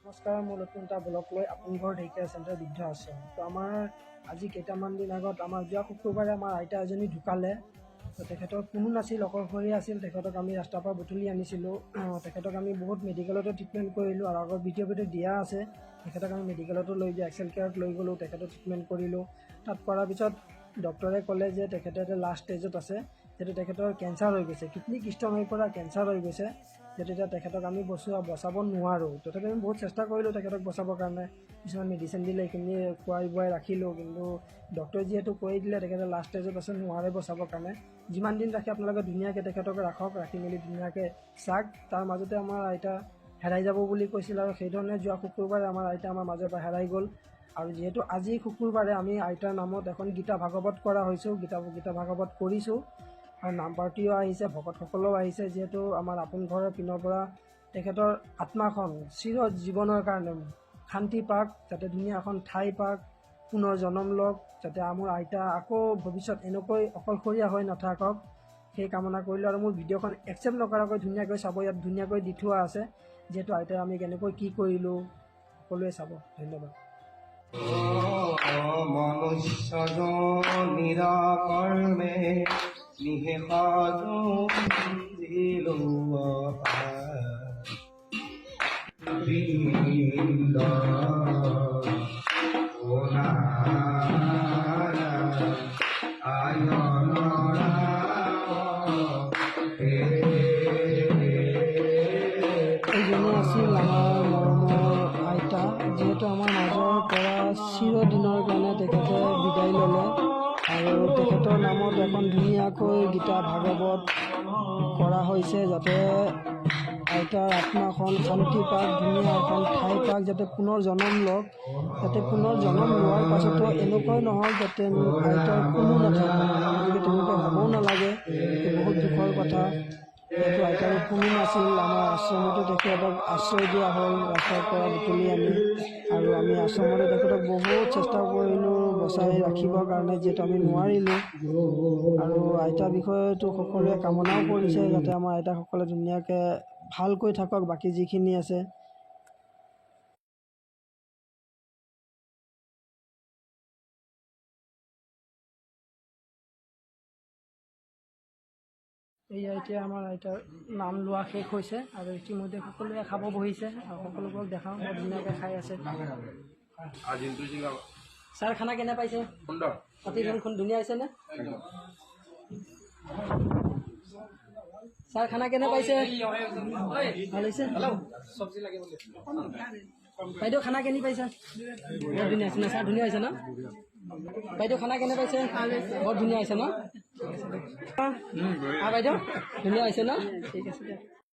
নমস্কাৰ, মোৰ নতুন এটা ব্লগ লৈ আপোনালোকৰ ঢেকীয়া চেণ্টাৰ বৃদ্ধ আছে। তো আমাৰ আজি কেইটামান দিন আগত আমাৰ যোৱা শুক্ৰবাৰে আমাৰ আইতা এজনী ঢুকালে। তো তেখেতৰ কোনো নাছিল, অকলশৰীয়া আছিল। তেখেতক আমি ৰাস্তাৰ পৰা বুটলি আনিছিলোঁ। তেখেতক আমি বহুত মেডিকেলতো ট্ৰিটমেণ্ট কৰিলোঁ আৰু আগৰ ভিডিঅ'টো দিয়া আছে। তেখেতক আমি মেডিকেলতো লৈ গৈ এক্সেল কেয়াৰত লৈ গ'লোঁ, তেখেতক ট্ৰিটমেণ্ট কৰিলোঁ। তাত কৰাৰ পিছত ডক্টৰে ক'লে যে তেখেতে এতিয়া লাষ্ট ষ্টেজত আছে, যিহেতু তেখেতৰ কেঞ্চাৰ হৈ গৈছে, কিডনী ষ্ট'ন হৈ পৰা কেঞ্চাৰ হৈ গৈছে, যিহেতু এতিয়া তেখেতক আমি বচাব নোৱাৰোঁ। তথাপি আমি বহুত চেষ্টা কৰিলোঁ তেখেতক বচাবৰ কাৰণে, কিছুমান মেডিচিন দিলে, এইখিনি খুৱাই বোৱাই ৰাখিলোঁ, কিন্তু ডক্টৰে যিহেতু কৈ দিলে তেখেতে লাষ্ট ষ্টেজত আছে, নোৱাৰে বচাবৰ কাৰণে। যিমান দিন ৰাখে আপোনালোকে ধুনীয়াকৈ তেখেতক ৰাখক, ৰাখি মেলি ধুনীয়াকৈ চাওক। তাৰ মাজতে আমাৰ আইতা হেৰাই যাব বুলি কৈছিল আৰু সেইধৰণে যোৱা শুক্ৰবাৰে আমাৰ আইতা আমাৰ মাজৰ পৰা হেৰাই গ'ল। আৰু যিহেতু আজি শুক্ৰবাৰে আমি আইতাৰ নামত এখন গীতা ভাগৱত কৰা হৈছোঁ, গীতা ভাগৱত কৰিছোঁ আৰু নাম পাৰ্টিও আহিছে, ভকতসকলেও আহিছে। যিহেতু আমাৰ আপোন ঘৰৰ পিনৰ পৰা তেখেতৰ আত্মাখন চিৰ জীৱনৰ কাৰণে শান্তি পাওক, যাতে ধুনীয়া এখন ঠাই পাওক, পুনৰ জন্ম লওক, যাতে আমাৰ আইতা আকৌ ভৱিষ্যত এনেকৈ অকলশৰীয়া হৈ নাথাকক, সেই কামনা কৰিলোঁ। আৰু মোৰ ভিডিঅ'খন একচেপ্ট নকৰাকৈ ধুনীয়াকৈ চাব, ইয়াত ধুনীয়াকৈ দি থোৱা আছে, যিহেতু আইতাই আমি কেনেকৈ কি কৰিলোঁ সকলোৱে চাব। ধন্যবাদ। মনুষ্যজন নিৰাকৰ্মে এইজনে আছিল আমাৰ মৰমৰ আইতা, যিহেতু আমাৰ মাজৰ পৰা চিৰদিনৰ কাৰণে তেখেতে বিদায় ল'লে। আৰু তেখেতৰ নামত এখন ধুনীয়াকৈ গীতা ভাগৱত কৰা হৈছে, যাতে আইতাৰ আত্মাখন শান্তি পাওক, ধুনীয়া এখন ঠাই পাওক, যাতে পুনৰ জন্ম লওক, যাতে পুনৰ জন্ম লোৱাৰ পাছতো এনেকুৱাই নহওক যাতে আইতাৰ কোনো নাথাকে, গতিকে তেনেকুৱা হ'বও নালাগে। বহুত দুখৰ কথা, যিহেতু আইতাৰ কোনো নাছিল। আমাৰ আশ্ৰমতো তেখেতক আশ্ৰয় দিয়া হ'ল, ৰাস্তাৰ পৰা বুটলি আনি, আৰু আমি আশ্ৰমতো তেখেতক বহুত চেষ্টা কৰিলোঁ বচাই ৰাখিবৰ কাৰণে, যিহেতু আমি নোৱাৰিলোঁ। আৰু আইতাৰ বিষয়েতো সকলোৱে কামনাও কৰিছে, যাতে আমাৰ আইতাসকলে ধুনীয়াকৈ ভালকৈ থাকক, বাকী যিখিনি আছে। এয়া এতিয়া আমাৰ আইতাৰ নাম লোৱা শেষ হৈছে আৰু ইতিমধ্যে সকলোৱে খাব বহিছে আৰু সকলোবোৰক দেখাওঁ, বৰ ধুনীয়াকৈ খাই আছে। ছাৰ, খানা কেনে পাইছে? পাতিখন ধুনীয়া হৈছেনে? ছাৰ, খানা কেনে পাইছে? ভাল হৈছে? বাইদেউ, খানা কেনে পাইছে? বৰ ধুনীয়া হৈছে ন ছাৰ? ধুনীয়া হৈছে ন বাইদেউ? খানা কেনে পাইছে? বৰ ধুনীয়া হৈছে ন? বাইদেউ, ধুনীয়া হৈছে ন? ঠিক আছে দিয়ক।